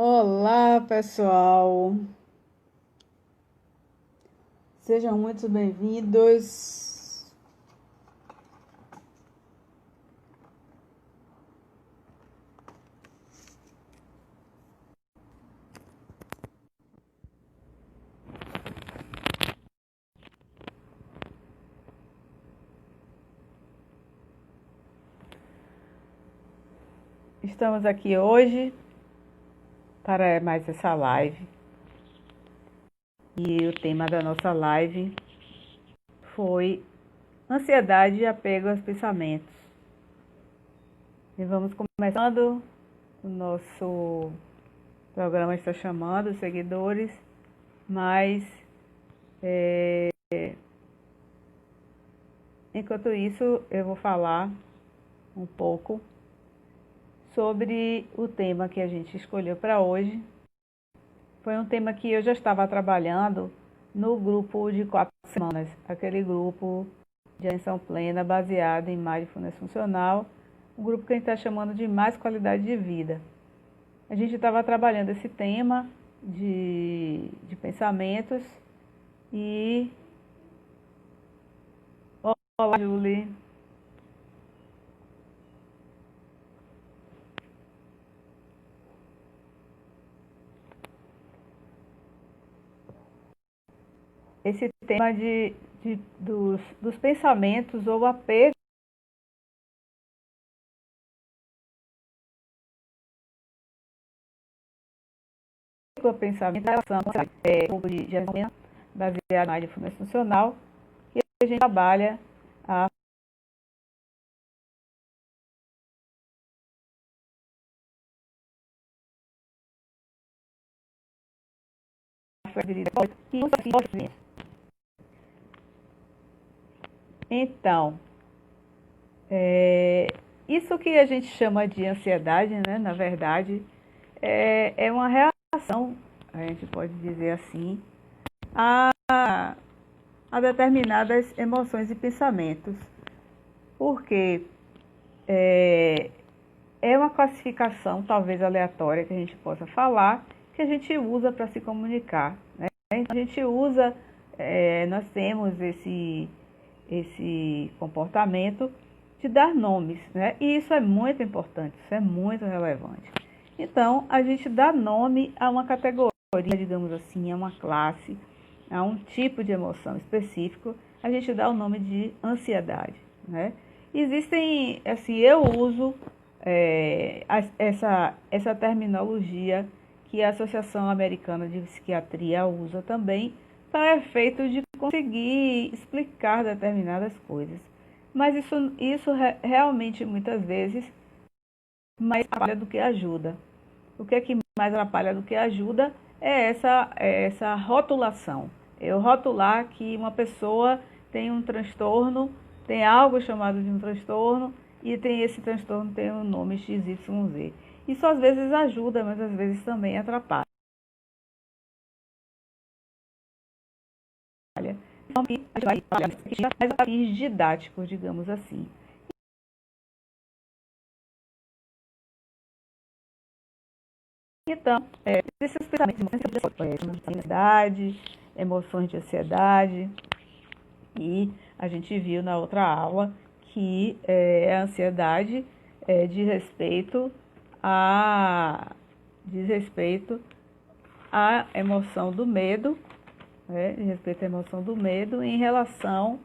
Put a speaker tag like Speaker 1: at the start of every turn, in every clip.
Speaker 1: Olá, pessoal. Sejam muito bem-vindos. Estamos aqui hoje para mais essa live. E o tema da nossa live foi ansiedade e apego aos pensamentos. E vamos começando. O nosso programa está chamando os seguidores, mas enquanto isso eu vou falar um pouco sobre o tema que a gente escolheu para hoje. Foi um tema que eu já estava trabalhando no grupo de 4 semanas, aquele grupo de atenção plena baseado em mindfulness funcional, um grupo que a gente está chamando de mais qualidade de vida. A gente estava trabalhando esse tema de pensamentos e... Olá, Julie. Esse tema dos pensamentos ou apego ao pensamento em relação ao grupo de atenção plena baseado em mindfulness funcional, que a gente trabalha a flexibilidade e os filhos. Então, isso que a gente chama de ansiedade, né, na verdade, é uma reação, a gente pode dizer assim, a, a determinadas emoções e pensamentos. Porque é uma classificação, talvez aleatória, que a gente possa falar, que a gente usa para se comunicar, né? Então, a gente usa, nós temos esse comportamento de dar nomes, né? E isso é muito importante, isso é muito relevante. Então, a gente dá nome a uma categoria, digamos assim, a uma classe, a um tipo de emoção específico, a gente dá o nome de ansiedade, né? Existem, assim, eu uso essa terminologia que a Associação Americana de Psiquiatria usa também para efeito de conseguir explicar determinadas coisas. Mas isso realmente muitas vezes mais atrapalha do que ajuda. O que é que mais atrapalha do que ajuda é essa rotulação. Eu rotular que uma pessoa tem um transtorno, tem algo chamado de um transtorno, e tem esse transtorno tem o nome XYZ. Isso às vezes ajuda, mas às vezes também atrapalha. Então, a gente vai trabalhar mais a fins didáticos, digamos assim. Então, esses pensamentos, emoções de ansiedade, e a gente viu na outra aula que a ansiedade diz respeito à emoção do medo, né? Diz respeito à emoção do medo em relação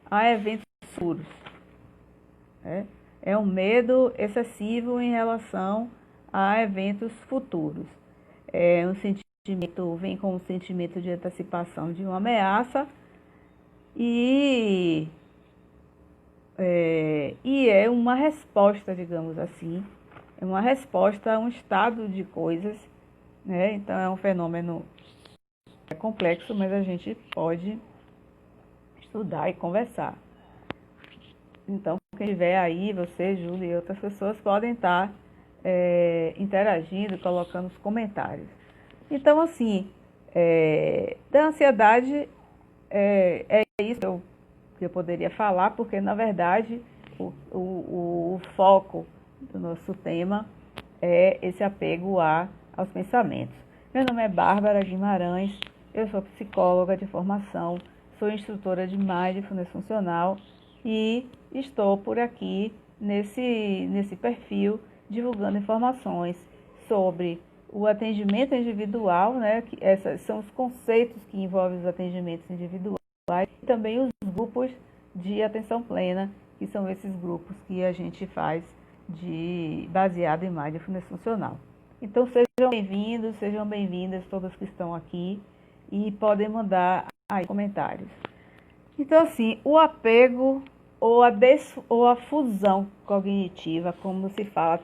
Speaker 1: a eventos futuros. Né? É um medo excessivo em relação a eventos futuros. É um sentimento, vem com um sentimento de antecipação de uma ameaça e é uma resposta, digamos assim, é uma resposta a um estado de coisas, né? Então é um fenômeno complexo, mas a gente pode estudar e conversar. Então, quem estiver aí, você, Júlia e outras pessoas podem estar interagindo, colocando os comentários. Então, assim, da ansiedade é isso que eu poderia falar, porque, na verdade, o foco do nosso tema é esse apego aos pensamentos. Meu nome é Bárbara Guimarães, eu sou psicóloga de formação, sou instrutora de Mindfulness Funcional e estou por aqui nesse perfil divulgando informações sobre o atendimento individual, né, que esses são os conceitos que envolvem os atendimentos individuais, e também os grupos de atenção plena, que são esses grupos que a gente faz baseado em Mindfulness Funcional. Então sejam bem-vindas todas que estão aqui e podem mandar aí comentários. Então assim, o apego ou a fusão cognitiva, como se fala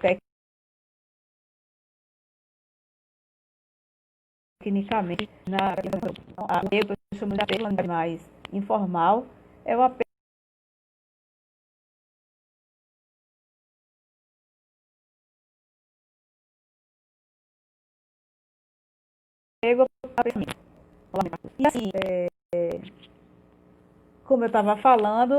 Speaker 1: tecnicamente na apego, eu chamo de apego mais informal, é o apego ao pensamento. E assim, como eu estava falando,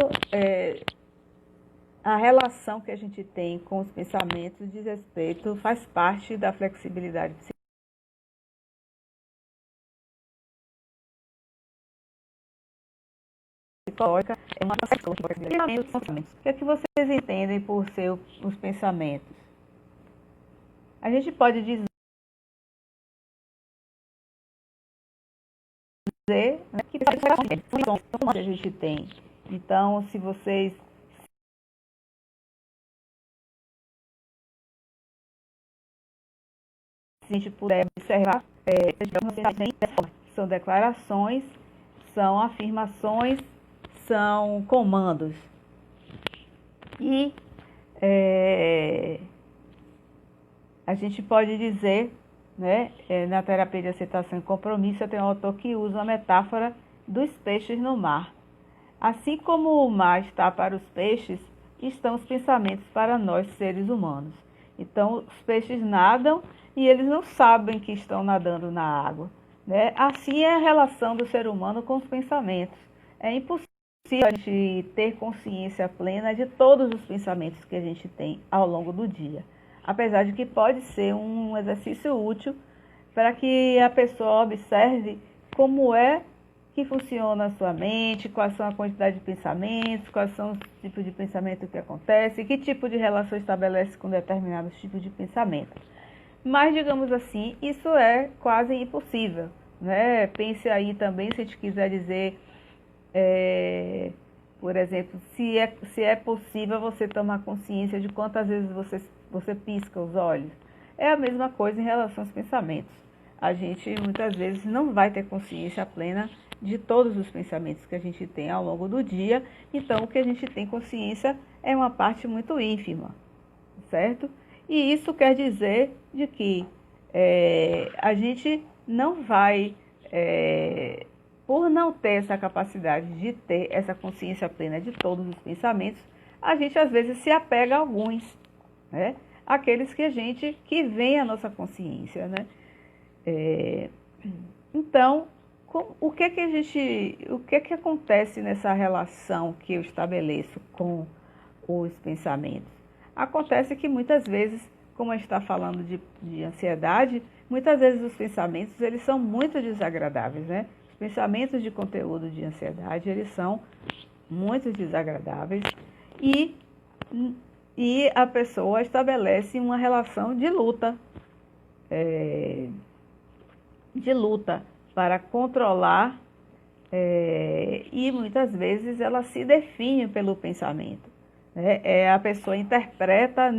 Speaker 1: a relação que a gente tem com os pensamentos diz respeito, faz parte da flexibilidade psicológica, é uma flexibilidade. O que é que vocês entendem por ser os pensamentos? A gente pode dizer, né, que são que a gente tem. Então, se vocês se a gente puder observar, são declarações, são afirmações, são comandos. E a gente pode dizer, né, na terapia de aceitação e compromisso, tem um autor que usa a metáfora dos peixes no mar. Assim como o mar está para os peixes, estão os pensamentos para nós, seres humanos. Então, os peixes nadam e eles não sabem que estão nadando na água, né? Assim é a relação do ser humano com os pensamentos. É impossível a gente ter consciência plena de todos os pensamentos que a gente tem ao longo do dia. Apesar de que pode ser um exercício útil para que a pessoa observe como é que funciona a sua mente, quais são a quantidade de pensamentos, quais são os tipos de pensamento que acontecem, que tipo de relação estabelece com determinados tipos de pensamento. Mas, digamos assim, isso é quase impossível, né? Pense aí também, se a gente quiser dizer, por exemplo, se é possível você tomar consciência de quantas vezes você pisca os olhos. É a mesma coisa em relação aos pensamentos. A gente muitas vezes não vai ter consciência plena de todos os pensamentos que a gente tem ao longo do dia, então o que a gente tem consciência é uma parte muito ínfima, certo? E isso quer dizer de que a gente não vai, por não ter essa capacidade de ter essa consciência plena de todos os pensamentos, a gente às vezes se apega a alguns, né? Aqueles que vem à nossa consciência, né? Então, o que acontece nessa relação que eu estabeleço com os pensamentos? Acontece que muitas vezes, como a gente está falando de ansiedade, muitas vezes os pensamentos eles são muito desagradáveis, né? Os pensamentos de conteúdo de ansiedade, eles são muito desagradáveis e a pessoa estabelece uma relação de luta para controlar e muitas vezes ela se define pelo pensamento. A pessoa interpreta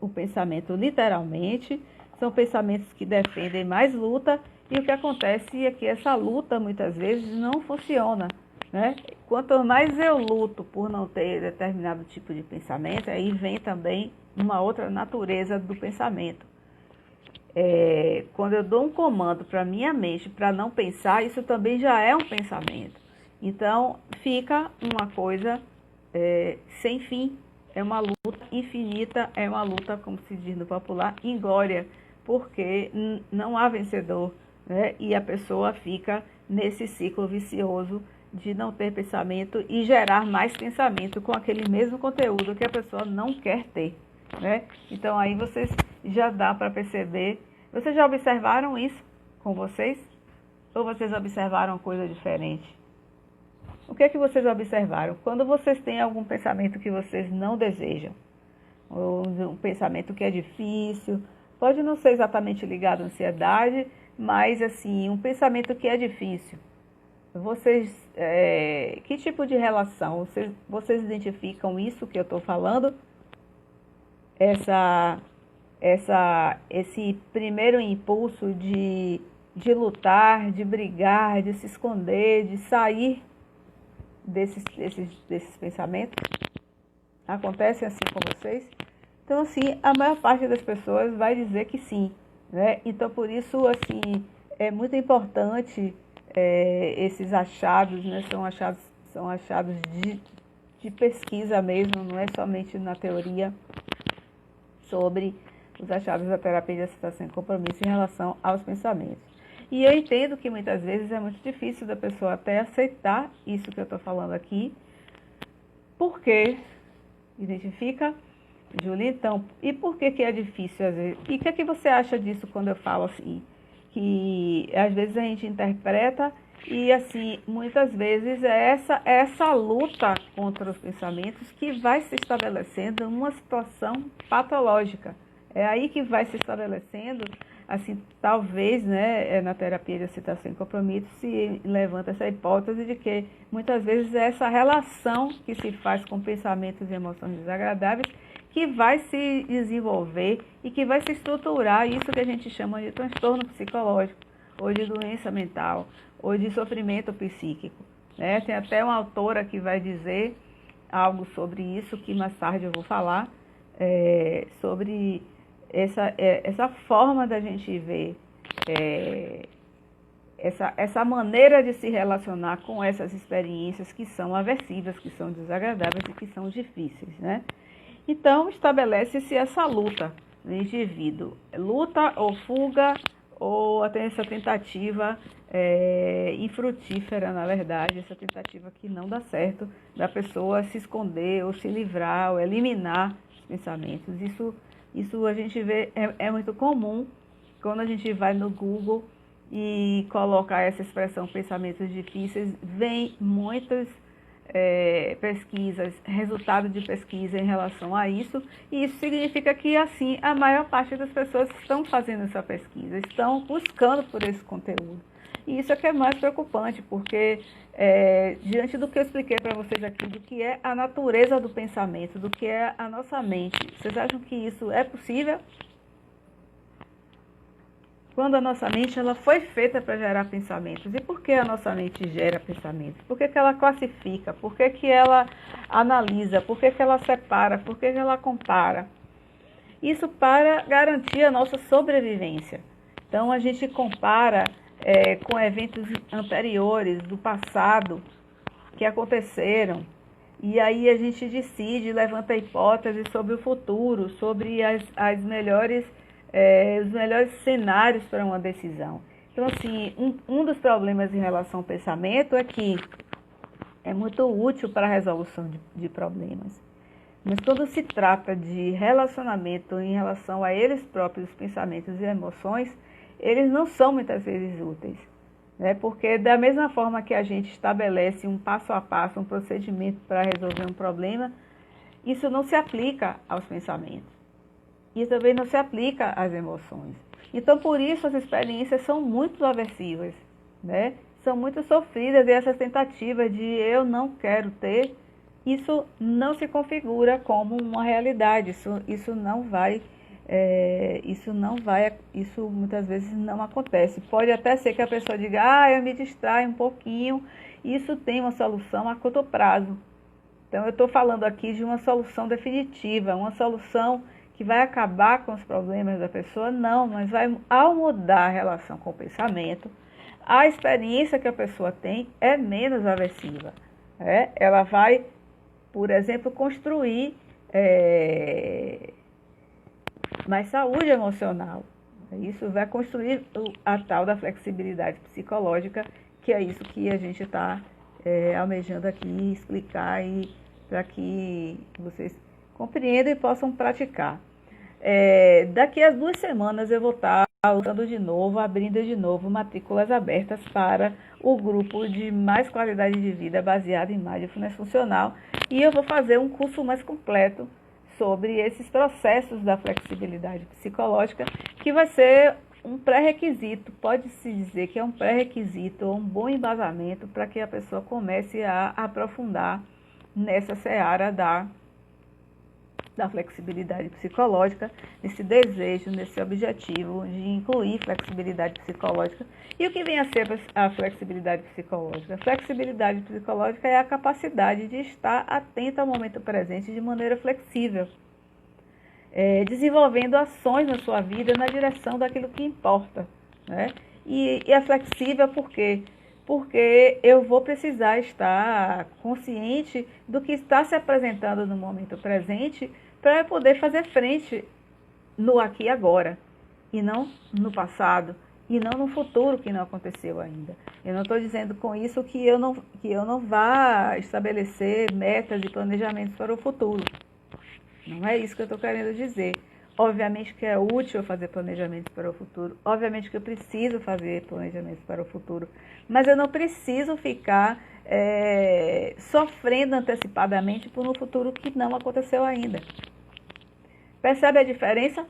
Speaker 1: o pensamento literalmente, são pensamentos que defendem mais luta e o que acontece é que essa luta muitas vezes não funciona, né? Quanto mais eu luto por não ter determinado tipo de pensamento, aí vem também uma outra natureza do pensamento. Quando eu dou um comando para a minha mente para não pensar, isso também já é um pensamento. Então, fica uma coisa sem fim, é uma luta infinita, é uma luta, como se diz no popular, inglória, porque não há vencedor, né? E a pessoa fica nesse ciclo vicioso de não ter pensamento e gerar mais pensamento com aquele mesmo conteúdo que a pessoa não quer ter, né? Então aí vocês já dá para perceber Vocês já observaram isso com vocês? Ou vocês observaram coisa diferente? O que é que vocês observaram? Quando vocês têm algum pensamento que vocês não desejam, ou um pensamento que é difícil, pode não ser exatamente ligado à ansiedade, mas assim, um pensamento que é difícil. Vocês, que tipo de relação? Vocês identificam isso que eu estou falando? Esse primeiro impulso de lutar, de brigar, de se esconder, de sair desses pensamentos? Acontece assim com vocês? Então, assim, a maior parte das pessoas vai dizer que sim, né? Então, por isso, assim, é muito importante esses achados, né? São achados de pesquisa mesmo, não é somente na teoria, sobre os achados da terapia de aceitação e compromisso em relação aos pensamentos. E eu entendo que muitas vezes é muito difícil da pessoa até aceitar isso que eu estou falando aqui, porque, identifica, Júlia, então, e por que é difícil às vezes? E o que é que você acha disso quando eu falo assim? Que às vezes a gente interpreta e assim, muitas vezes é essa luta contra os pensamentos que vai se estabelecendo uma situação patológica. É aí que vai se estabelecendo, assim, talvez, né, na terapia de aceitação e compromisso se levanta essa hipótese de que muitas vezes é essa relação que se faz com pensamentos e emoções desagradáveis que vai se desenvolver e que vai se estruturar isso que a gente chama de transtorno psicológico, ou de doença mental, ou de sofrimento psíquico, né? Tem até uma autora que vai dizer algo sobre isso, que mais tarde eu vou falar, sobre essa forma da gente ver, essa maneira de se relacionar com essas experiências que são aversivas, que são desagradáveis e que são difíceis, né? Então, estabelece-se essa luta no indivíduo, luta ou fuga, ou até essa tentativa infrutífera, na verdade, essa tentativa que não dá certo, da pessoa se esconder, ou se livrar, ou eliminar os pensamentos. Isso a gente vê, é muito comum quando a gente vai no Google e coloca essa expressão pensamentos difíceis, vem muitas pesquisas, resultado de pesquisa em relação a isso, e isso significa que, assim, a maior parte das pessoas estão fazendo essa pesquisa, estão buscando por esse conteúdo. E isso é que é mais preocupante, porque diante do que eu expliquei para vocês aqui, do que é a natureza do pensamento, do que é a nossa mente, vocês acham que isso é possível? Quando a nossa mente ela foi feita para gerar pensamentos. E por que a nossa mente gera pensamentos? Por que ela classifica? Por que ela analisa? Por que ela separa? Por que ela compara? Isso para garantir a nossa sobrevivência. Então, a gente compara com eventos anteriores, do passado, que aconteceram. E aí a gente decide, levanta hipóteses sobre o futuro, sobre os melhores cenários para uma decisão. Então, assim, um dos problemas em relação ao pensamento é que é muito útil para a resolução de problemas. Mas quando se trata de relacionamento em relação a eles próprios, pensamentos e emoções, eles não são muitas vezes úteis, né? Porque da mesma forma que a gente estabelece um passo a passo, um procedimento para resolver um problema, isso não se aplica aos pensamentos. E também não se aplica às emoções. Então, por isso, as experiências são muito aversivas, né? São muito sofridas, e essas tentativas de eu não quero ter, isso não se configura como uma realidade. Isso muitas vezes não acontece. Pode até ser que a pessoa diga, eu me distraio um pouquinho, isso tem uma solução a curto prazo. Então, eu estou falando aqui de uma solução definitiva, uma solução que vai acabar com os problemas da pessoa, não, mas ao mudar a relação com o pensamento, a experiência que a pessoa tem é menos aversiva. Ela vai, por exemplo, construir mais saúde emocional. Isso vai construir a tal da flexibilidade psicológica, que é isso que a gente está almejando aqui explicar, e para que vocês compreendam e possam praticar. Daqui a 2 semanas eu vou estar voltando de novo, abrindo de novo matrículas abertas para o grupo de mais qualidade de vida baseado em mindfulness funcional. E eu vou fazer um curso mais completo sobre esses processos da flexibilidade psicológica, que vai ser um pré-requisito, pode-se dizer que é um pré-requisito ou um bom embasamento para que a pessoa comece a aprofundar nessa seara da flexibilidade psicológica, nesse desejo, nesse objetivo de incluir flexibilidade psicológica. E o que vem a ser a flexibilidade psicológica? A flexibilidade psicológica é a capacidade de estar atento ao momento presente de maneira flexível, desenvolvendo ações na sua vida na direção daquilo que importa, né? E é flexível por quê? Porque eu vou precisar estar consciente do que está se apresentando no momento presente para poder fazer frente no aqui e agora, e não no passado, e não no futuro que não aconteceu ainda. Eu não estou dizendo com isso que eu não vá estabelecer metas e planejamentos para o futuro. Não é isso que eu estou querendo dizer. Obviamente que é útil fazer planejamentos para o futuro. Obviamente que eu preciso fazer planejamentos para o futuro. Mas eu não preciso ficar sofrendo antecipadamente por um futuro que não aconteceu ainda. Percebe a diferença?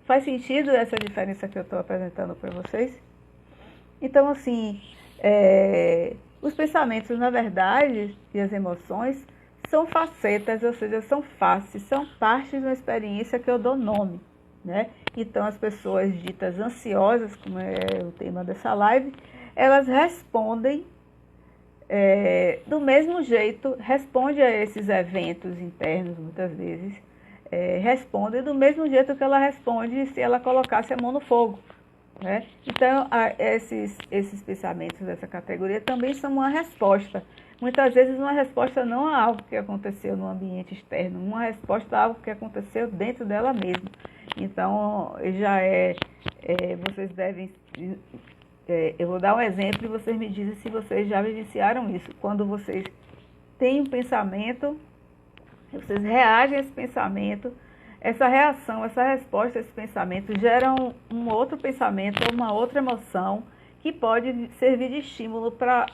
Speaker 1: Faz sentido essa diferença que eu estou apresentando para vocês? Então, assim, os pensamentos, na verdade, e as emoções são facetas, ou seja, são faces, são partes de uma experiência que eu dou nome, né? Então, as pessoas ditas ansiosas, como é o tema dessa live, elas respondem do mesmo jeito, respondem a esses eventos internos, muitas vezes, respondem do mesmo jeito que ela responde se ela colocasse a mão no fogo, né? Então, esses pensamentos dessa categoria também são uma resposta. Muitas vezes uma resposta não a algo que aconteceu no ambiente externo, uma resposta a algo que aconteceu dentro dela mesma. Então, vocês devem... eu vou dar um exemplo e vocês me dizem se vocês já vivenciaram isso. Quando vocês têm um pensamento, vocês reagem a esse pensamento, essa reação, essa resposta a esse pensamento gera um outro pensamento, uma outra emoção que pode servir de estímulo para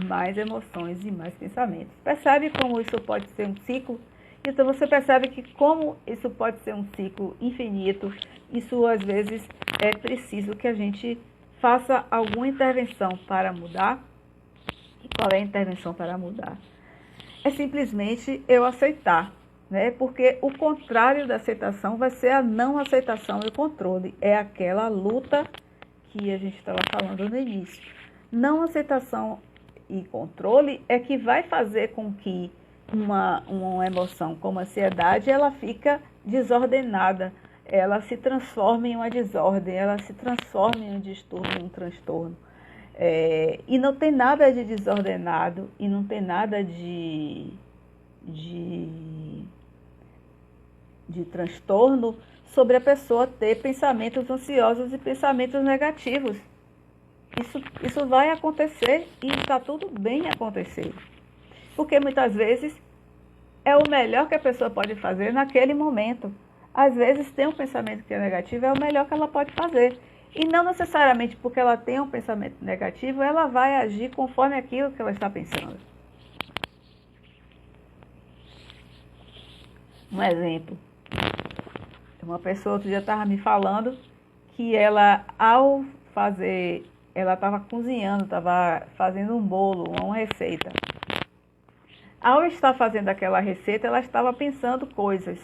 Speaker 1: mais emoções e mais pensamentos. Percebe como isso pode ser um ciclo? Então você percebe que como isso pode ser um ciclo infinito, isso às vezes é preciso que a gente faça alguma intervenção para mudar. E qual é a intervenção para mudar? É simplesmente eu aceitar, né? Porque o contrário da aceitação vai ser a não aceitação e o controle. É aquela luta que a gente estava falando no início. Não aceitação e controle é que vai fazer com que uma emoção como a ansiedade, ela fica desordenada, ela se transforma em uma desordem, ela se transforma em um distúrbio, em um transtorno. E não tem nada de desordenado, e não tem nada de transtorno sobre a pessoa ter pensamentos ansiosos e pensamentos negativos. Isso vai acontecer e está tudo bem acontecer. Porque muitas vezes é o melhor que a pessoa pode fazer naquele momento. Às vezes ter um pensamento que é negativo é o melhor que ela pode fazer. E não necessariamente porque ela tem um pensamento negativo, ela vai agir conforme aquilo que ela está pensando. Um exemplo. Uma pessoa outro dia estava me falando que ela, ela estava cozinhando, estava fazendo um bolo, uma receita. Ao estar fazendo aquela receita, ela estava pensando coisas,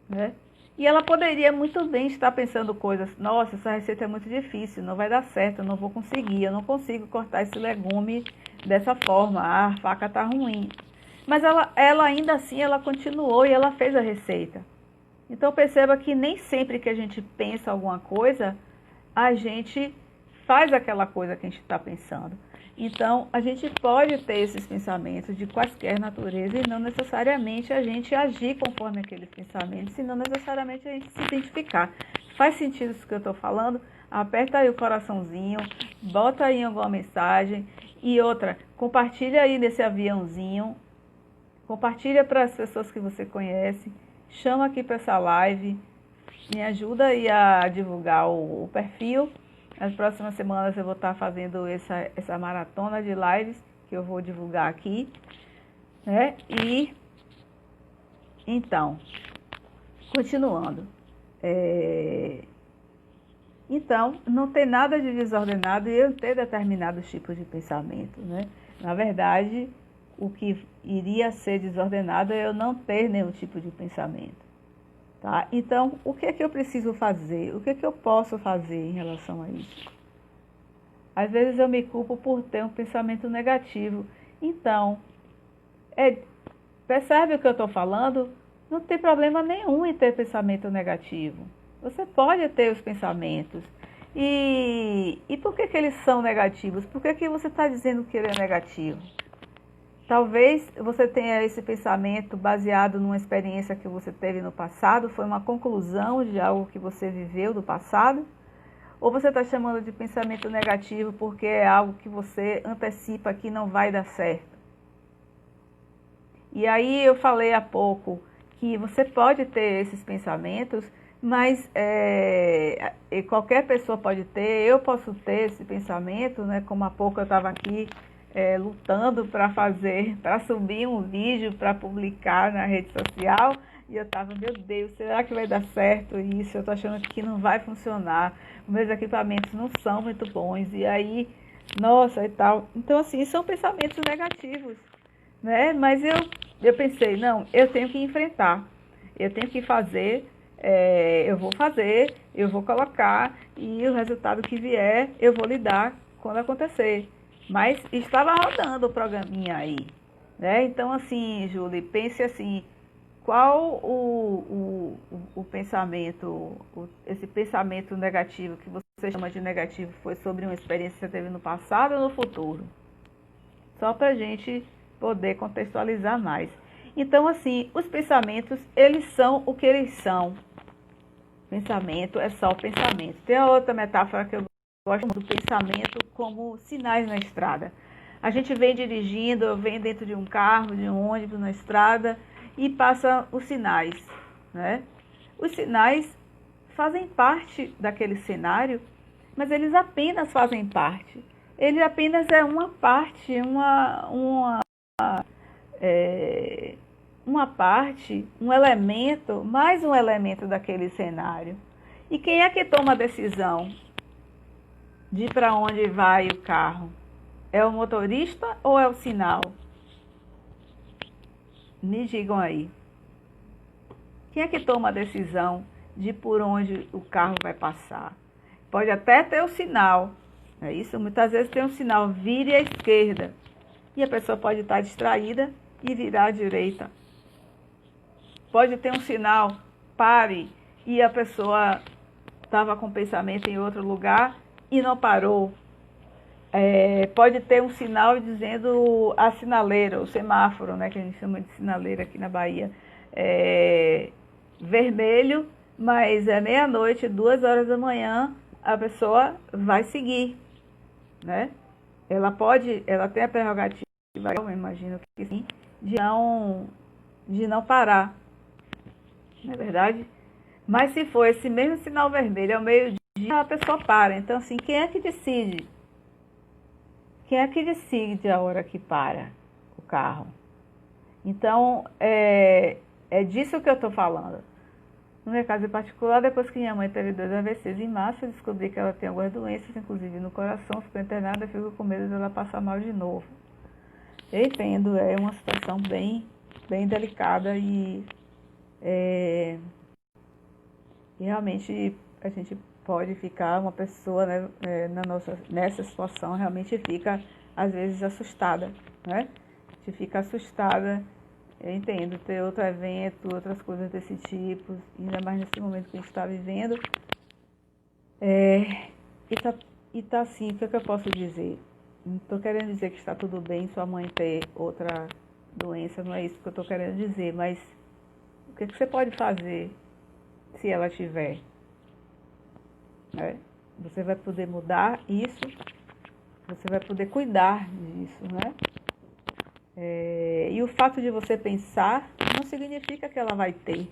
Speaker 1: né? E ela poderia muito bem estar pensando coisas, nossa, essa receita é muito difícil, não vai dar certo, eu não vou conseguir, eu não consigo cortar esse legume dessa forma, a faca está ruim. Mas ela ainda assim, ela continuou e ela fez a receita. Então perceba que nem sempre que a gente pensa alguma coisa, a gente faz aquela coisa que a gente está pensando. Então, a gente pode ter esses pensamentos de quaisquer natureza e não necessariamente a gente agir conforme aqueles pensamentos, e não necessariamente a gente se identificar. Faz sentido isso que eu estou falando? Aperta aí o coraçãozinho, bota aí alguma mensagem. E outra, compartilha aí nesse aviãozinho, compartilha para as pessoas que você conhece, chama aqui para essa live, me ajuda aí a divulgar o perfil. Nas próximas semanas eu vou estar fazendo essa maratona de lives que eu vou divulgar aqui, né? E então, continuando. Então, não tem nada de desordenado e eu ter determinados tipos de pensamento, né? Na verdade, o que iria ser desordenado é eu não ter nenhum tipo de pensamento, tá? Então, o que é que eu preciso fazer? O que é que eu posso fazer em relação a isso? Às vezes eu me culpo por ter um pensamento negativo. Então, percebe o que eu estou falando? Não tem problema nenhum em ter pensamento negativo. Você pode ter os pensamentos. E por que eles são negativos? Por que você está dizendo que ele é negativo? Talvez você tenha esse pensamento baseado numa experiência que você teve no passado, foi uma conclusão de algo que você viveu do passado, ou você está chamando de pensamento negativo porque é algo que você antecipa que não vai dar certo. E aí eu falei há pouco que você pode ter esses pensamentos, mas qualquer pessoa pode ter, eu posso ter esse pensamento, né? Como há pouco eu estava aqui lutando para subir um vídeo para publicar na rede social, e eu estava, meu Deus, será que vai dar certo isso? Eu estou achando que não vai funcionar, meus equipamentos não são muito bons, e aí, nossa, e tal. Então, assim, são pensamentos negativos, né? Mas eu pensei, não, eu tenho que enfrentar, eu tenho que fazer, eu vou fazer, eu vou colocar, e o resultado que vier, eu vou lidar quando acontecer. Mas estava rodando o programinha aí, né? Então, assim, Júlia, pense assim, qual o pensamento, esse pensamento negativo que você chama de negativo foi sobre uma experiência que você teve no passado ou no futuro? Só para a gente poder contextualizar mais. Então, assim, os pensamentos, eles são o que eles são. Pensamento é só o pensamento. Tem outra metáfora que eu gosto do pensamento como sinais na estrada. A gente vem dirigindo, vem dentro de um carro, de um ônibus na estrada e passa os sinais, né? Os sinais fazem parte daquele cenário, mas eles apenas fazem parte. Ele apenas é uma parte, uma parte, um elemento, mais um elemento daquele cenário. E quem é que toma a decisão de para onde vai o carro? É o motorista ou é o sinal? Me digam aí. Quem é que toma a decisão de por onde o carro vai passar? Pode até ter o sinal, é isso? Muitas vezes tem um sinal, vire à esquerda. E a pessoa pode estar distraída e virar à direita. Pode ter um sinal, pare, e a pessoa estava com o pensamento em outro lugar e não parou. Pode ter um sinal dizendo a sinaleira, o semáforo, né, que a gente chama de sinaleira aqui na Bahia. Vermelho, mas é meia-noite, 2 horas da manhã, a pessoa vai seguir, né? Ela tem a prerrogativa, eu imagino que sim, de não parar, não é verdade? Mas se for esse mesmo sinal vermelho ao meio-dia, a pessoa para. Então, assim, quem é que decide? Quem é que decide a hora que para o carro? Então, é disso que eu estou falando. No meu caso em particular, depois que minha mãe teve 2 AVCs em março, eu descobri que ela tem algumas doenças, inclusive no coração, ficou internada, eu fico com medo de ela passar mal de novo. Eu entendo, é uma situação bem delicada e realmente a gente pode ficar, uma pessoa, né, nessa situação realmente fica, às vezes, assustada, né? A gente fica assustada, eu entendo, ter outro evento, outras coisas desse tipo, ainda mais nesse momento que a gente está vivendo. E tá assim, o que é que eu posso dizer? Não estou querendo dizer que está tudo bem sua mãe ter outra doença, não é isso que eu estou querendo dizer, mas o que é que você pode fazer se ela tiver? Né? Você vai poder mudar isso, você vai poder cuidar disso, né? E o fato de você pensar não significa que ela vai ter.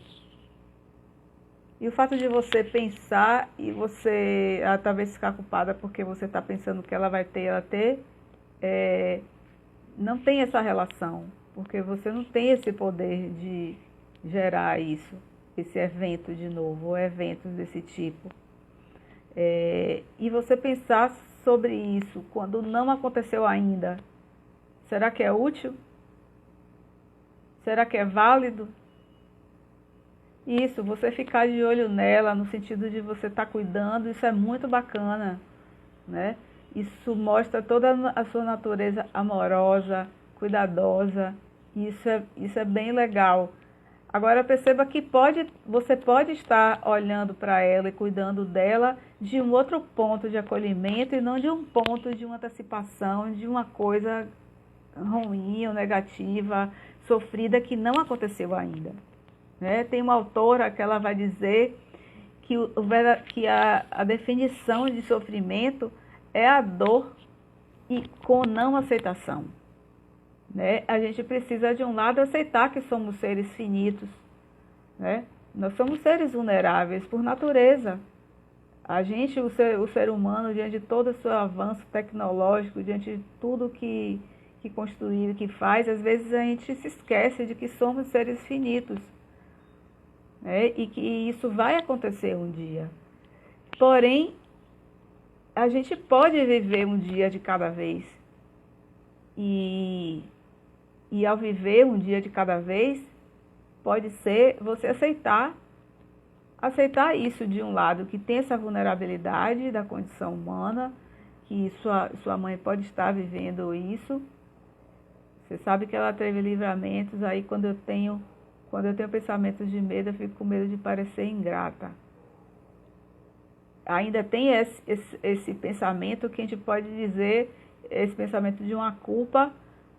Speaker 1: E o fato de você pensar e você talvez ficar culpada porque você está pensando que ela vai ter, não tem essa relação, porque você não tem esse poder de gerar isso, esse evento de novo, ou eventos desse tipo. E você pensar sobre isso quando não aconteceu ainda, será que é útil? Será que é válido? Isso, você ficar de olho nela, no sentido de você estar cuidando, isso é muito bacana, né? Isso mostra toda a sua natureza amorosa, cuidadosa, isso é bem legal. Agora perceba que você pode estar olhando para ela e cuidando dela de um outro ponto de acolhimento e não de um ponto de uma antecipação, de uma coisa ruim ou negativa, sofrida que não aconteceu ainda. Né? Tem uma autora que ela vai dizer que a definição de sofrimento é a dor e com não aceitação. Né? A gente precisa, de um lado, aceitar que somos seres finitos. Né? Nós somos seres vulneráveis por natureza. O ser humano, diante de todo o seu avanço tecnológico, diante de tudo que construiu, que faz, às vezes a gente se esquece de que somos seres finitos. Né? E que isso vai acontecer um dia. Porém, a gente pode viver um dia de cada vez. E ao viver um dia de cada vez, pode ser você aceitar isso de um lado, que tem essa vulnerabilidade da condição humana, que sua mãe pode estar vivendo isso. Você sabe que ela teve livramentos, aí quando eu tenho pensamentos de medo, eu fico com medo de parecer ingrata. Ainda tem esse pensamento que a gente pode dizer, esse pensamento de uma culpa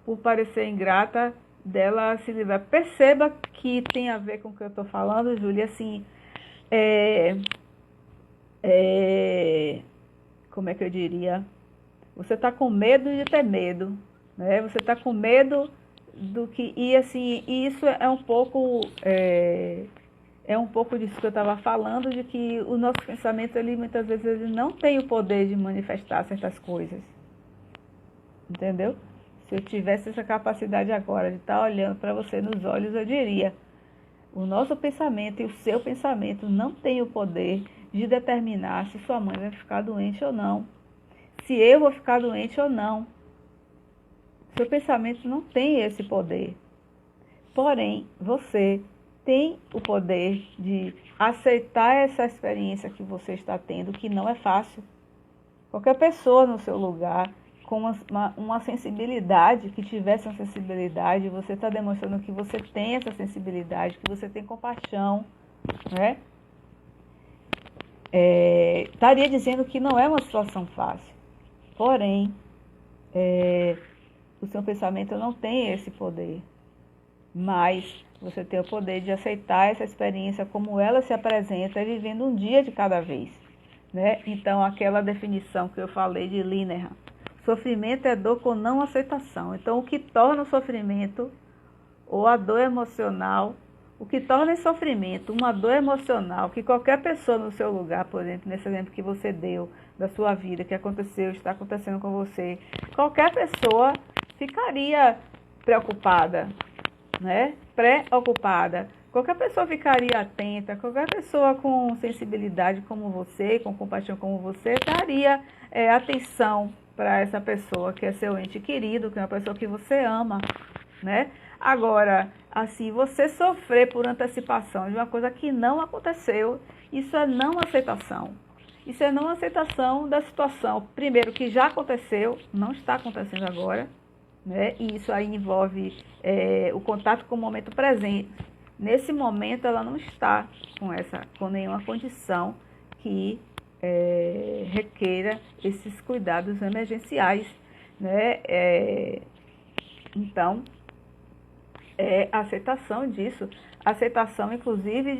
Speaker 1: por parecer ingrata, dela se livrar. Perceba que tem a ver com o que eu estou falando, Júlia, assim, como é que eu diria? Você está com medo de ter medo, né? Você está com medo do que... E assim, isso é um pouco disso que eu estava falando, de que o nosso pensamento, ele, muitas vezes, ele não tem o poder de manifestar certas coisas. Entendeu? Se eu tivesse essa capacidade agora de estar olhando para você nos olhos, eu diria: o nosso pensamento e o seu pensamento não têm o poder de determinar se sua mãe vai ficar doente ou não, se eu vou ficar doente ou não. Seu pensamento não tem esse poder. Porém, você tem o poder de aceitar essa experiência que você está tendo, que não é fácil. Qualquer pessoa no seu lugar, com uma sensibilidade, que tivesse uma sensibilidade, você está demonstrando que você tem essa sensibilidade, que você tem compaixão, né? Estaria dizendo que não é uma situação fácil. Porém, o seu pensamento não tem esse poder. Mas você tem o poder de aceitar essa experiência como ela se apresenta, vivendo um dia de cada vez. Né? Então, aquela definição que eu falei de Linehan, sofrimento é dor com não aceitação. Então, o que torna o sofrimento, ou a dor emocional, o que torna esse sofrimento uma dor emocional, que qualquer pessoa no seu lugar, por exemplo, nesse exemplo que você deu, da sua vida, que aconteceu, está acontecendo com você, qualquer pessoa ficaria preocupada, né? Preocupada. Qualquer pessoa ficaria atenta, qualquer pessoa com sensibilidade como você, com compaixão como você, daria atenção para essa pessoa que é seu ente querido, que é uma pessoa que você ama, né? Agora, assim, você sofrer por antecipação de uma coisa que não aconteceu, isso é não aceitação. Isso é não aceitação da situação, primeiro, que já aconteceu, não está acontecendo agora, né? E isso aí envolve o contato com o momento presente. Nesse momento, ela não está com nenhuma condição que requeira esses cuidados emergenciais, né? Então, a aceitação disso, aceitação, inclusive,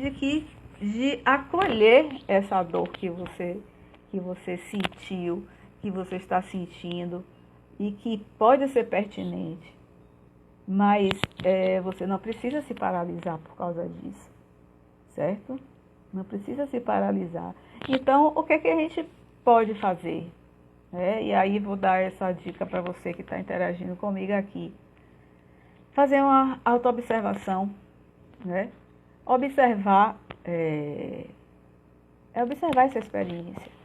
Speaker 1: de acolher essa dor que você sentiu, que você está sentindo e que pode ser pertinente, mas você não precisa se paralisar por causa disso, certo? não precisa se paralisar. Então, o que é que a gente pode fazer? E aí vou dar essa dica para você que está interagindo comigo aqui. Fazer uma autoobservação, né? Observar, observar essa experiência.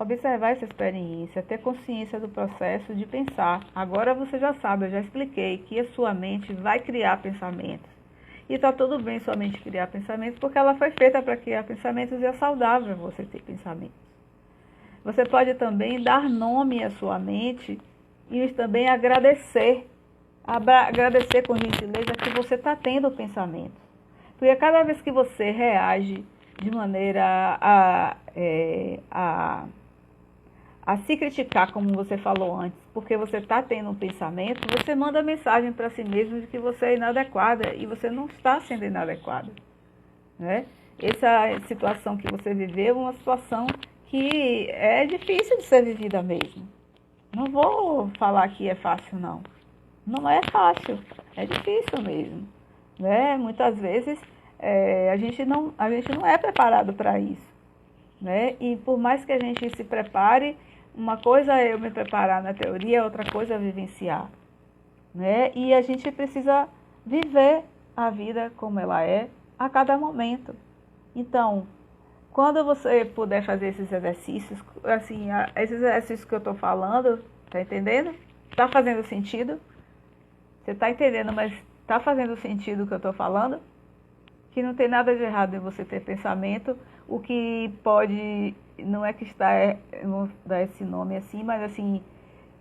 Speaker 1: Observar essa experiência, ter consciência do processo de pensar. Agora você já sabe, eu já expliquei que a sua mente vai criar pensamentos. E está tudo bem sua mente criar pensamentos, porque ela foi feita para criar pensamentos e é saudável você ter pensamentos. Você pode também dar nome à sua mente e também agradecer. Agradecer com gentileza que você está tendo pensamentos. Porque cada vez que você reage de maneira a se criticar, como você falou antes, porque você está tendo um pensamento, você manda mensagem para si mesmo de que você é inadequada e você não está sendo inadequada, né? Essa situação que você viveu é uma situação que é difícil de ser vivida mesmo. Não vou falar que é fácil, não. Não é fácil, é difícil mesmo, né? Muitas vezes a gente não é preparado para isso, né? E por mais que a gente se prepare, uma coisa é eu me preparar na teoria, outra coisa é vivenciar, né? E a gente precisa viver a vida como ela é a cada momento. Então, quando você puder fazer esses exercícios, assim, esses exercícios que eu estou falando, tá entendendo? Tá fazendo sentido? Você tá entendendo, mas tá fazendo sentido o que eu estou falando? Que não tem nada de errado em você ter pensamento, o que pode, não é que está, não dar esse nome assim, mas assim,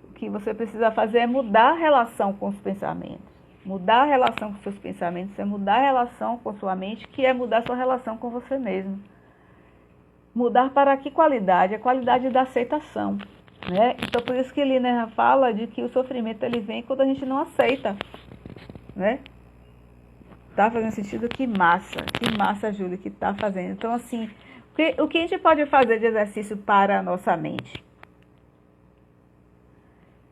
Speaker 1: o que você precisa fazer é mudar a relação com os pensamentos. Mudar a relação com seus pensamentos é mudar a relação com sua mente, que é mudar sua relação com você mesmo. Mudar para que qualidade? A qualidade da aceitação, né? Então, por isso que Lineker fala de que o sofrimento ele vem quando a gente não aceita, né? Tá fazendo sentido? Que massa, Júlia, que tá fazendo. Então, assim, o que a gente pode fazer de exercício para a nossa mente?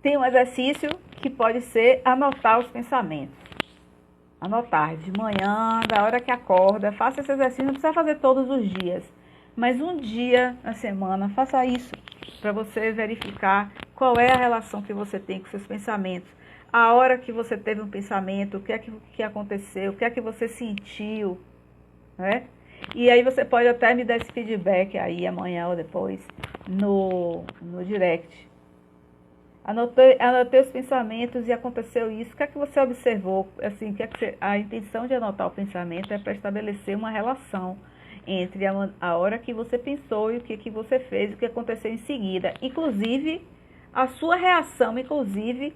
Speaker 1: Tem um exercício que pode ser anotar os pensamentos. Anotar de manhã, da hora que acorda, faça esse exercício, não precisa fazer todos os dias. Mas um dia na semana, faça isso, para você verificar qual é a relação que você tem com seus pensamentos. A hora que você teve um pensamento, o que é que aconteceu, o que é que você sentiu, né? E aí você pode até me dar esse feedback aí amanhã ou depois no direct. Anotei os pensamentos e aconteceu isso. O que é que você observou? Assim, a intenção de anotar o pensamento é para estabelecer uma relação entre a hora que você pensou e o que você fez, o que aconteceu em seguida. Inclusive, a sua reação, inclusive,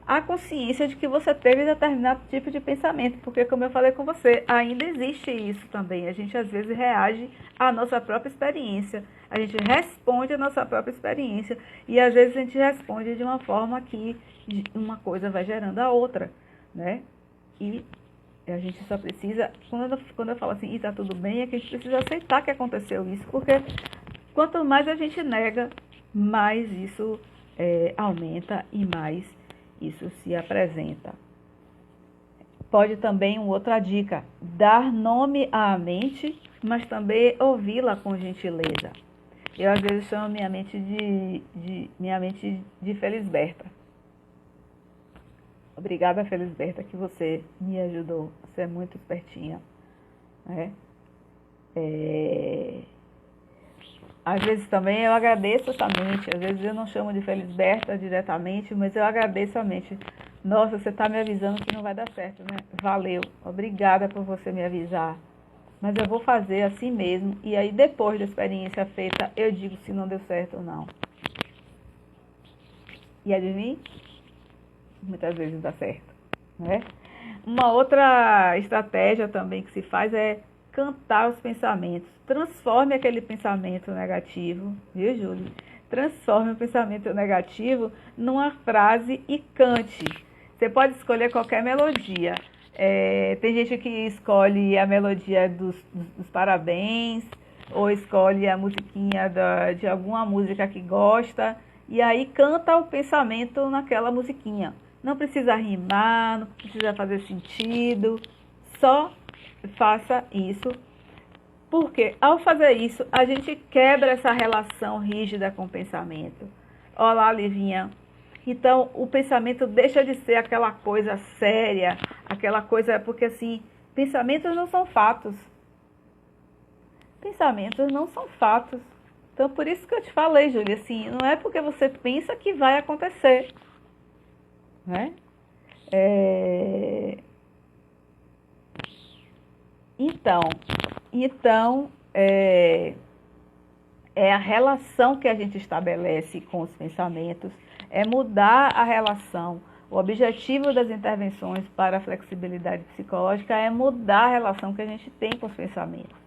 Speaker 1: a consciência de que você teve determinado tipo de pensamento, porque como eu falei com você, ainda existe isso também. A gente às vezes reage à nossa própria experiência, a gente responde à nossa própria experiência e às vezes a gente responde de uma forma que uma coisa vai gerando a outra, né? E a gente só precisa, quando eu falo assim, e tá tudo bem, é que a gente precisa aceitar que aconteceu isso, porque quanto mais a gente nega, mais isso aumenta e mais isso se apresenta. Pode também, uma outra dica, dar nome à mente, mas também ouvi-la com gentileza. Eu às vezes chamo minha mente de Felisberta. Obrigada, Felisberta, que você me ajudou. Você é muito espertinha, né? Às vezes também eu agradeço essa mente. Às vezes eu não chamo de Felisberta diretamente, mas eu agradeço a mente. Nossa, você está me avisando que não vai dar certo, né? Valeu. Obrigada por você me avisar. Mas eu vou fazer assim mesmo. E aí, depois da experiência feita, eu digo se não deu certo ou não. E adivinhe? Muitas vezes dá certo, né? Uma outra estratégia também que se faz é cantar os pensamentos. Transforme aquele pensamento negativo, viu, Júlia? Transforme o pensamento negativo numa frase e cante. Você pode escolher qualquer melodia. Tem gente que escolhe a melodia dos parabéns, ou escolhe a musiquinha de alguma música que gosta, e aí canta o pensamento naquela musiquinha. Não precisa rimar, não precisa fazer sentido, só faça isso, porque ao fazer isso, a gente quebra essa relação rígida com o pensamento. Olá, Livinha. Então, o pensamento deixa de ser aquela coisa séria, aquela coisa, porque assim, pensamentos não são fatos. Pensamentos não são fatos. Então, por isso que eu te falei, Júlia, assim, não é porque você pensa que vai acontecer, né? Então, é a relação que a gente estabelece com os pensamentos, é mudar a relação. O objetivo das intervenções para a flexibilidade psicológica é mudar a relação que a gente tem com os pensamentos.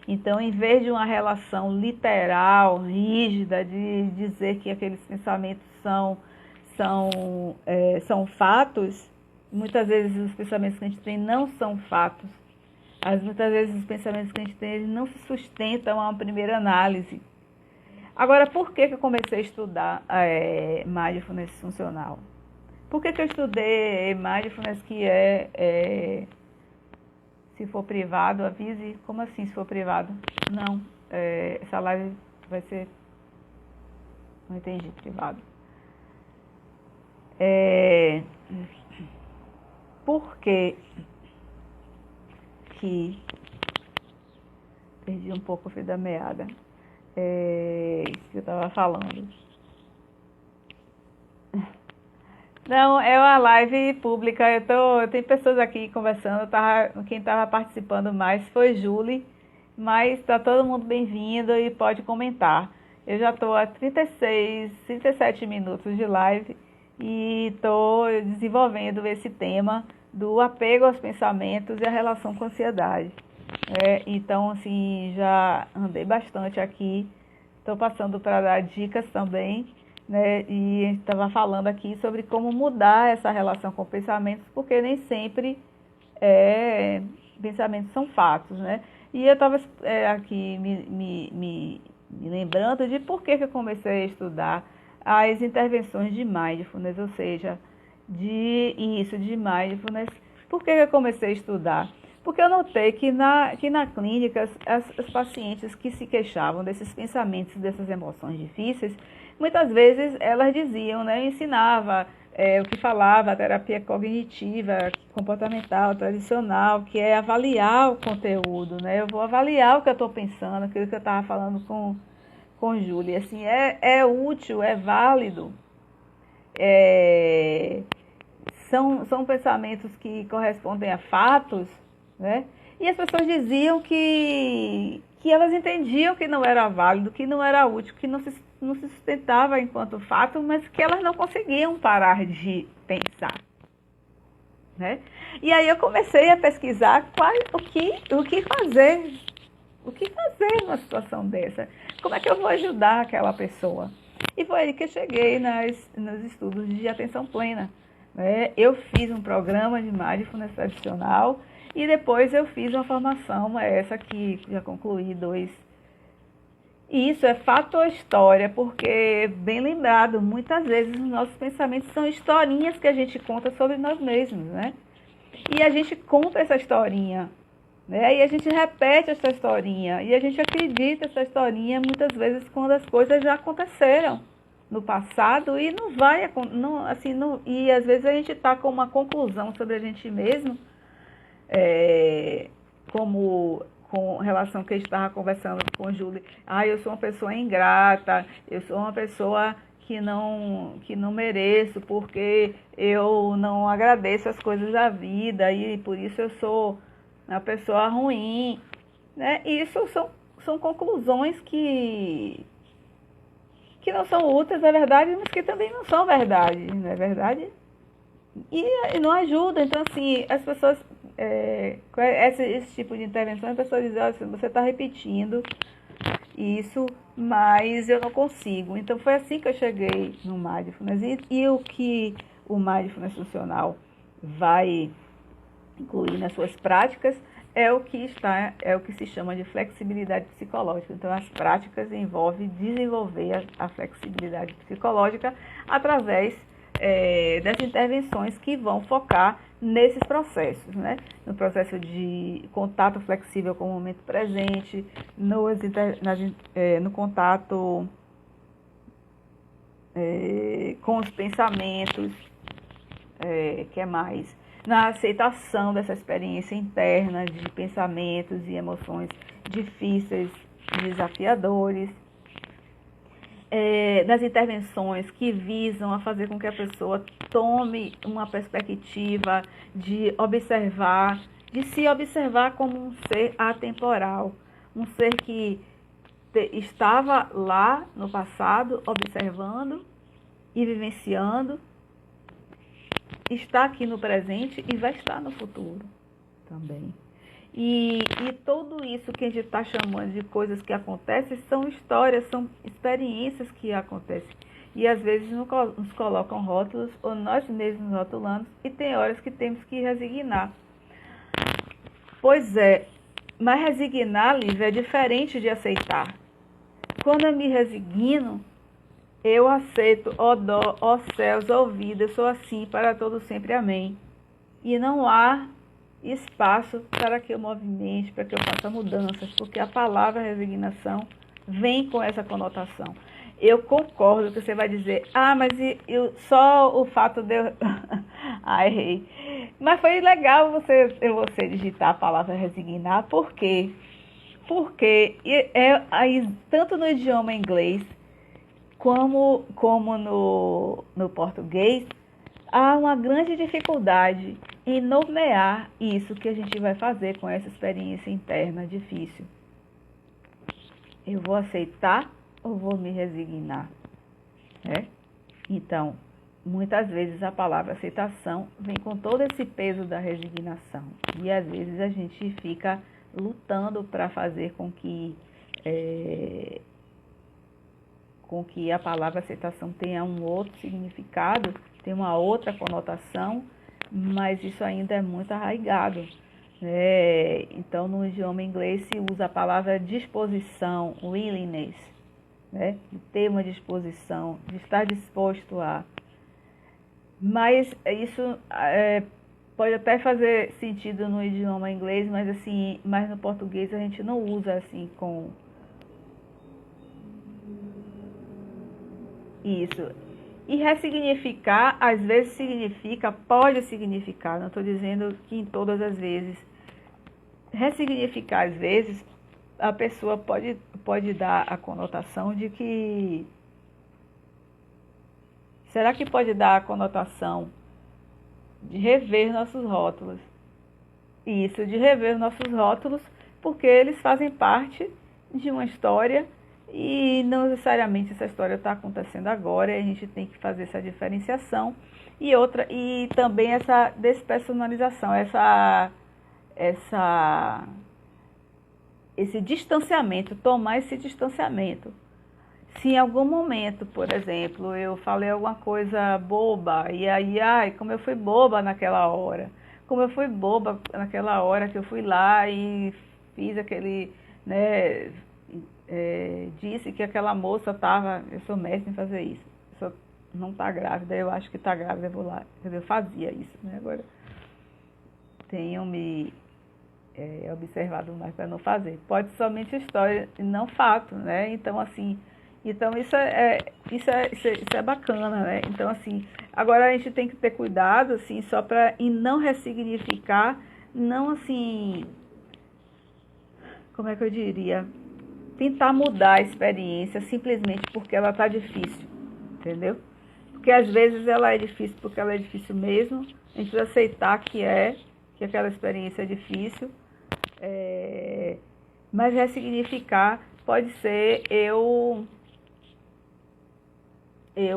Speaker 1: Então, em vez de uma relação literal, rígida, de dizer que aqueles pensamentos são fatos, muitas vezes os pensamentos que a gente tem não são fatos. Muitas vezes os pensamentos que a gente tem eles não se sustentam a uma primeira análise. Agora, por que eu comecei a estudar Mindfulness funcional? Por que eu estudei Mindfulness, que se for privado, avise? Como assim, se for privado? Não, essa live vai ser... Não entendi, privado. Por que perdi um pouco o fio da meada? Isso que eu estava falando. Não, é uma live pública. Tem pessoas aqui conversando. Quem estava participando mais foi Julie, mas está todo mundo bem-vindo e pode comentar. Eu já estou há 37 minutos de live e estou desenvolvendo esse tema do apego aos pensamentos e a relação com a ansiedade. Então, assim, já andei bastante aqui. Estou passando para dar dicas também. Né? E a gente estava falando aqui sobre como mudar essa relação com pensamentos, porque nem sempre pensamentos são fatos, né? E eu estava aqui me lembrando de por que eu comecei a estudar as intervenções de Mindfulness, ou seja, de Mindfulness. Por que eu comecei a estudar? Porque eu notei que na clínica, as pacientes que se queixavam desses pensamentos, dessas emoções difíceis, muitas vezes elas diziam, né, eu ensinava o que falava, a terapia cognitiva, comportamental, tradicional, que é avaliar o conteúdo, né? Eu vou avaliar o que eu estou pensando, aquilo que eu estava falando com Júlia. Assim, é útil, é válido. São pensamentos que correspondem a fatos, né? E as pessoas diziam que elas entendiam que não era válido, que não era útil, que não se sustentava enquanto fato, mas que elas não conseguiam parar de pensar, né? E aí eu comecei a pesquisar o que fazer numa situação dessa, como é que eu vou ajudar aquela pessoa. E foi aí que eu cheguei nos estudos de atenção plena, né? Eu fiz um programa de Mindfulness tradicional e depois eu fiz uma formação, essa que já concluí 2. E isso é fato ou história, porque, bem lembrado, muitas vezes os nossos pensamentos são historinhas que a gente conta sobre nós mesmos, né? E a gente conta essa historinha, né? E a gente repete essa historinha, e a gente acredita essa historinha muitas vezes quando as coisas já aconteceram no passado e e às vezes a gente está com uma conclusão sobre a gente mesmo, com relação que a gente estava conversando com o Júlio. Eu sou uma pessoa ingrata, eu sou uma pessoa que não mereço, porque eu não agradeço as coisas da vida e por isso eu sou uma pessoa ruim, né? E isso são conclusões que não são úteis, é verdade, mas que também não são verdade, não é verdade? E não ajuda. Então, assim, as pessoas, esse tipo de intervenção, as pessoas dizem, assim, você está repetindo isso, mas eu não consigo. Então, foi assim que eu cheguei no Mindfulness. E o que o Mindfulness funcional vai incluir nas suas práticas é o que se chama de flexibilidade psicológica. Então, as práticas envolvem desenvolver a flexibilidade psicológica através das intervenções que vão focar nesses processos, né? No processo de contato flexível com o momento presente, no contato com os pensamentos, que é mais? Na aceitação dessa experiência interna de pensamentos e emoções difíceis, desafiadores, das intervenções que visam a fazer com que a pessoa tome uma perspectiva de observar, de se observar como um ser atemporal, um ser que estava lá no passado observando e vivenciando, está aqui no presente e vai estar no futuro também. E tudo isso que a gente está chamando de coisas que acontecem são histórias, são experiências que acontecem. E às vezes nos colocam rótulos, ou nós mesmos rotulamos, e tem horas que temos que resignar. Pois é, mas resignar, Lívia, é diferente de aceitar. Quando eu me resigno, eu aceito, ó dó, ó céus, ó vida, eu sou assim para todo sempre, amém. E não há espaço para que eu movimente, para que eu faça mudanças, porque a palavra resignação vem com essa conotação. Eu concordo que você vai dizer, mas só o fato de eu... errei. Mas foi legal você digitar a palavra resignar, por quê? Porque tanto no idioma inglês como no português, há uma grande dificuldade em nomear isso que a gente vai fazer com essa experiência interna difícil. Eu vou aceitar ou vou me resignar? Então, muitas vezes a palavra aceitação vem com todo esse peso da resignação. E às vezes a gente fica lutando para fazer com que a palavra aceitação tenha um outro significado, tenha uma outra conotação, mas isso ainda é muito arraigado. Então, no idioma inglês se usa a palavra disposição, willingness, de ter uma disposição, de estar disposto a. Mas isso pode até fazer sentido no idioma inglês, mas no português a gente não usa assim com isso. E ressignificar, às vezes pode significar, não estou dizendo que em todas as vezes. Ressignificar, às vezes, a pessoa pode dar a conotação de que... Será que pode dar a conotação de rever nossos rótulos? Isso, de rever nossos rótulos, porque eles fazem parte de uma história e não necessariamente essa história está acontecendo agora, e a gente tem que fazer essa diferenciação. E também essa despersonalização, esse distanciamento, tomar esse distanciamento. Se em algum momento, por exemplo, eu falei alguma coisa boba, e aí, como eu fui boba naquela hora, que eu fui lá e fiz aquele, disse que aquela moça estava, eu sou mestre em fazer isso, não está grávida, eu acho que está grávida, eu vou lá, eu fazia isso, agora tenho me observado mais para não fazer. Pode ser somente história e não fato, Então, assim, isso é bacana, Então, assim, agora a gente tem que ter cuidado, assim, só para não ressignificar, não, assim, como é que eu diria? Tentar mudar a experiência simplesmente porque ela está difícil, entendeu? Porque às vezes ela é difícil porque ela é difícil mesmo, a gente precisa aceitar que aquela experiência é difícil, mas ressignificar pode ser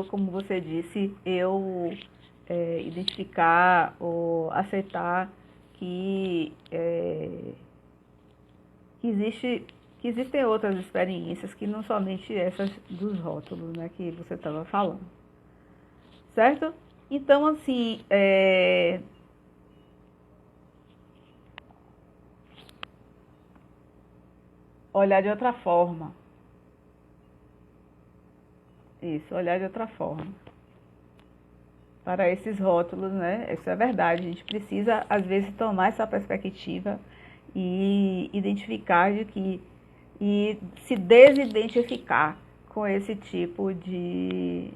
Speaker 1: como você disse, identificar ou aceitar que existem outras experiências que não somente essas dos rótulos, que você estava falando, certo? Então, assim, olhar de outra forma. Isso, olhar de outra forma. para esses rótulos, né? Isso é verdade. A gente precisa, às vezes, tomar essa perspectiva e identificar e se desidentificar com esse tipo de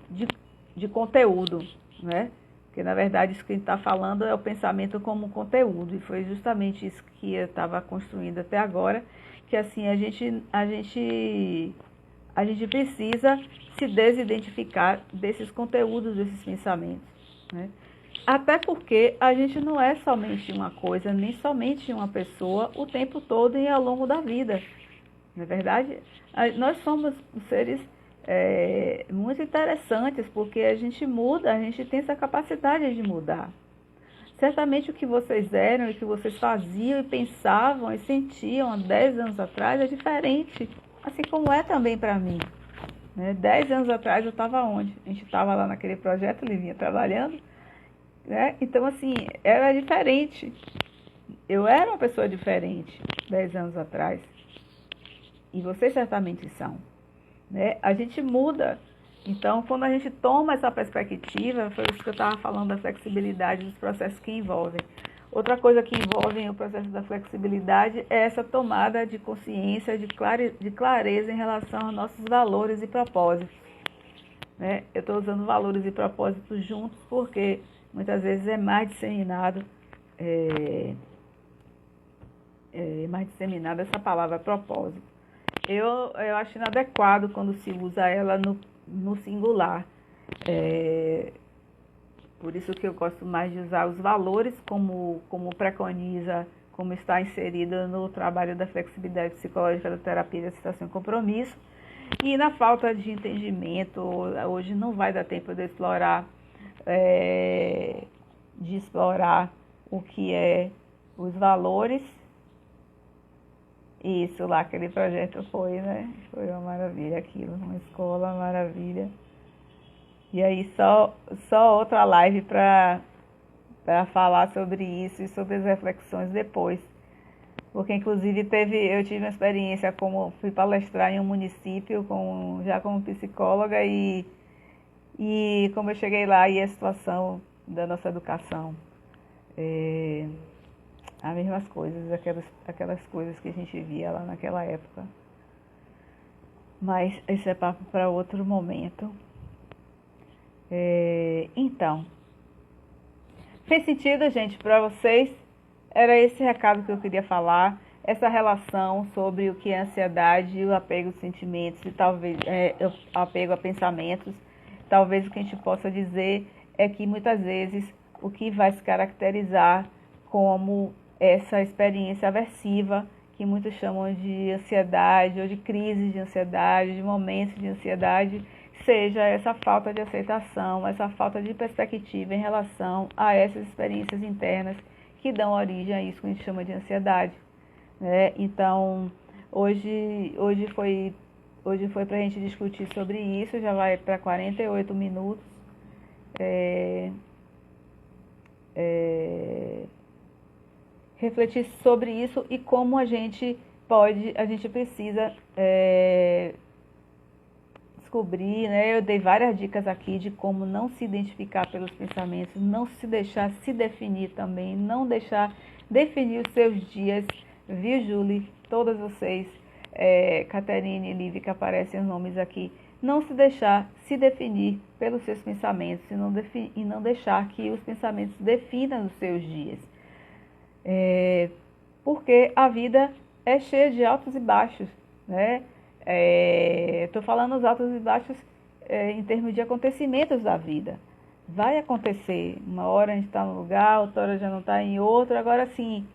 Speaker 1: conteúdo, né? Porque, na verdade, isso que a gente está falando é o pensamento como conteúdo, e foi justamente isso que eu estava construindo até agora, que assim, a gente precisa se desidentificar desses conteúdos, desses pensamentos, né? Até porque a gente não é somente uma coisa, nem somente uma pessoa o tempo todo e ao longo da vida. Não é verdade? Nós somos seres muito interessantes, porque a gente muda, a gente tem essa capacidade de mudar. Certamente o que vocês eram, e que vocês faziam e pensavam e sentiam há 10 anos atrás é diferente, assim como é também para mim. Né? 10 anos atrás eu estava onde? A gente estava lá naquele projeto, Livinha, trabalhando, né? Então, assim, era diferente. Eu era uma pessoa diferente 10 anos atrás. E vocês certamente são. Né? A gente muda. Então, quando a gente toma essa perspectiva, foi isso que eu estava falando da flexibilidade dos processos que envolvem. Outra coisa que envolve o processo da flexibilidade é essa tomada de consciência, de clareza em relação aos nossos valores e propósitos. Né? Eu estou usando valores e propósitos juntos porque muitas vezes é mais disseminado essa palavra propósito. Eu acho inadequado quando se usa ela no singular. Por isso que eu gosto mais de usar os valores como preconiza, como está inserido no trabalho da flexibilidade psicológica da terapia de aceitação e compromisso. E na falta de entendimento, hoje não vai dar tempo de explorar o que é os valores. Isso lá, aquele projeto foi, né? Foi uma maravilha aquilo, uma escola maravilha. E aí só outra live para falar sobre isso e sobre as reflexões depois. Porque inclusive eu tive uma experiência como fui palestrar em um município já como psicóloga e como eu cheguei lá e a situação da nossa educação. As mesmas coisas, aquelas coisas que a gente via lá naquela época. Mas esse é papo para outro momento. Então, fez sentido, gente, para vocês? Era esse recado que eu queria falar, essa relação sobre o que é ansiedade e o apego aos sentimentos, e talvez o apego a pensamentos. Talvez o que a gente possa dizer é que muitas vezes o que vai se caracterizar como essa experiência aversiva, que muitos chamam de ansiedade, ou de crises de ansiedade, de momentos de ansiedade, seja essa falta de aceitação, essa falta de perspectiva em relação a essas experiências internas que dão origem a isso que a gente chama de ansiedade. Né? Então, hoje foi para a gente discutir sobre isso, já vai para 48 minutos. Refletir sobre isso e como a gente precisa descobrir, né? Eu dei várias dicas aqui de como não se identificar pelos pensamentos, não se deixar se definir também, não deixar definir os seus dias, viu, Julie? Todas vocês, Caterine e Lívia, que aparecem os nomes aqui, não se deixar se definir pelos seus pensamentos e não deixar que os pensamentos definam os seus dias. Porque a vida é cheia de altos e baixos, né? Estou falando os altos e baixos em termos de acontecimentos da vida. Vai acontecer, uma hora a gente está num lugar, outra hora já não está em outro, agora sim.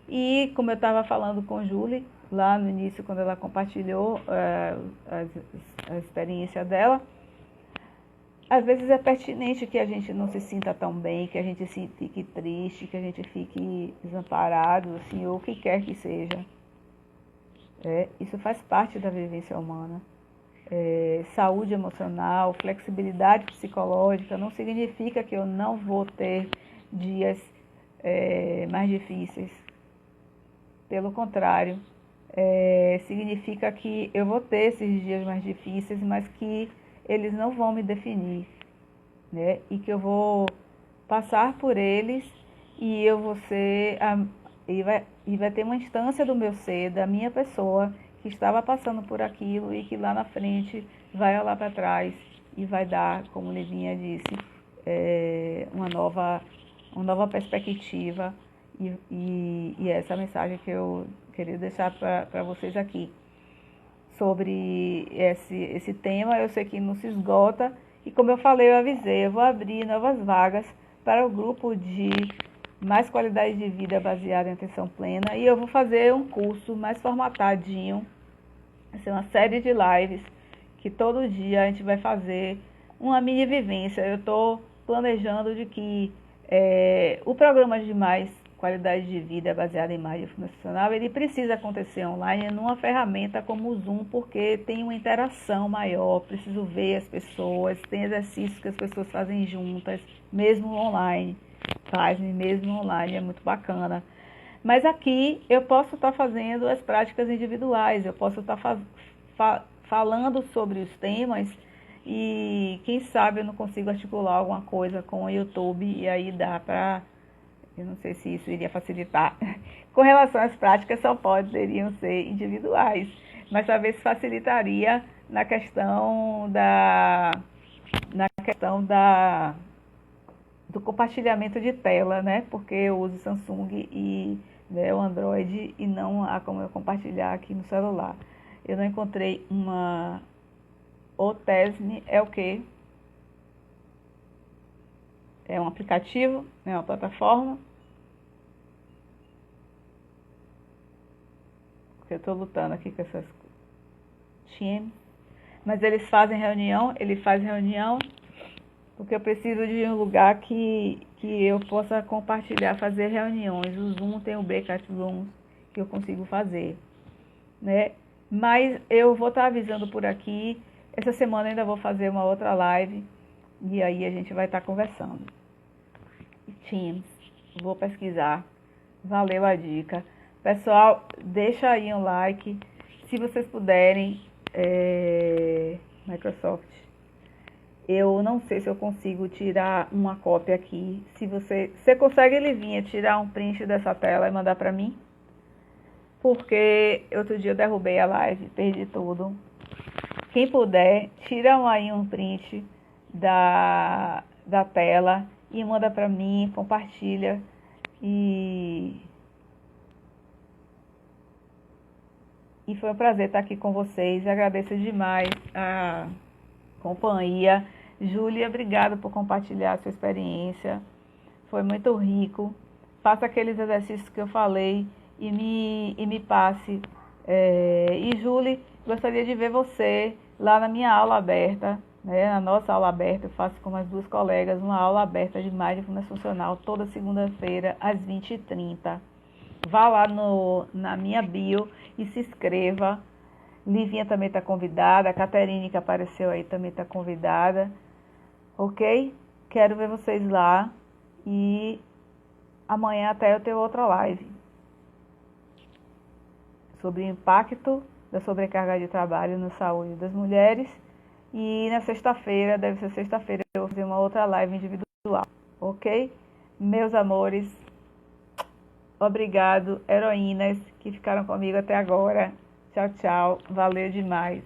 Speaker 1: E como eu estava falando com Julie, lá no início, quando ela compartilhou a experiência dela, às vezes é pertinente que a gente não se sinta tão bem, que a gente fique triste, que a gente fique desamparado, assim, ou o que quer que seja. Isso faz parte da vivência humana. Saúde emocional, flexibilidade psicológica, não significa que eu não vou ter dias mais difíceis. Pelo contrário, significa que eu vou ter esses dias mais difíceis, mas que eles não vão me definir. né? E que eu vou passar por eles e eu vou ser e vai ter uma instância do meu ser, da minha pessoa que estava passando por aquilo e que lá na frente vai olhar para trás e vai dar, como Livinha disse, uma nova perspectiva e essa é a mensagem que eu queria deixar para vocês aqui sobre esse tema. Eu sei que não se esgota e, como eu falei, eu avisei, eu vou abrir novas vagas para o grupo de mais qualidade de vida baseada em atenção plena e eu vou fazer um curso mais formatadinho, vai ser uma série de lives que todo dia a gente vai fazer uma mini vivência. Eu estou planejando de que o programa de mais qualidade de vida baseada em mindfulness funcional, ele precisa acontecer online numa ferramenta como o Zoom, porque tem uma interação maior, preciso ver as pessoas, tem exercícios que as pessoas fazem juntas, mesmo online, é muito bacana. Mas aqui eu posso estar fazendo as práticas individuais, eu posso estar falando sobre os temas e quem sabe eu não consigo articular alguma coisa com o YouTube e aí dá para... Eu não sei se isso iria facilitar. Com relação às práticas, só poderiam ser individuais, mas talvez facilitaria na questão do compartilhamento de tela, né? Porque eu uso Samsung e o Android e não há como eu compartilhar aqui no celular. Eu não encontrei uma... O Tesme é o quê? É um aplicativo, é uma plataforma. Porque eu estou lutando aqui com essas times. Mas eles fazem reunião, ele faz reunião, porque eu preciso de um lugar que eu possa compartilhar, fazer reuniões. O Zoom tem o Breakout Rooms que eu consigo fazer, né? Mas eu vou estar avisando por aqui. Essa semana ainda vou fazer uma outra live e aí a gente vai estar conversando. Teams, vou pesquisar. Valeu a dica. Pessoal, deixa aí um like. Se vocês puderem, Microsoft, eu não sei se eu consigo tirar uma cópia aqui. Se você consegue, Livinha, tirar um print dessa tela e mandar para mim? Porque outro dia eu derrubei a live, perdi tudo. Quem puder, tira aí um print da tela e manda para mim, compartilha. E foi um prazer estar aqui com vocês. Agradeço demais a companhia. Júlia, obrigada por compartilhar a sua experiência. Foi muito rico. Faça aqueles exercícios que eu falei e me passe. E, Júlia, gostaria de ver você lá na minha aula aberta, né? Na nossa aula aberta, eu faço com as duas colegas uma aula aberta de mindfulness funcional toda segunda-feira às 20h30. Vá lá na minha bio e se inscreva. Livinha também está convidada, a Caterine que apareceu aí também está convidada, ok? Quero ver vocês lá e amanhã até eu ter outra live sobre o impacto da sobrecarga de trabalho na saúde das mulheres e na sexta-feira, deve ser sexta-feira, eu vou fazer uma outra live individual, ok? Meus amores, obrigado, heroínas que ficaram comigo até agora. Tchau, tchau. Valeu demais.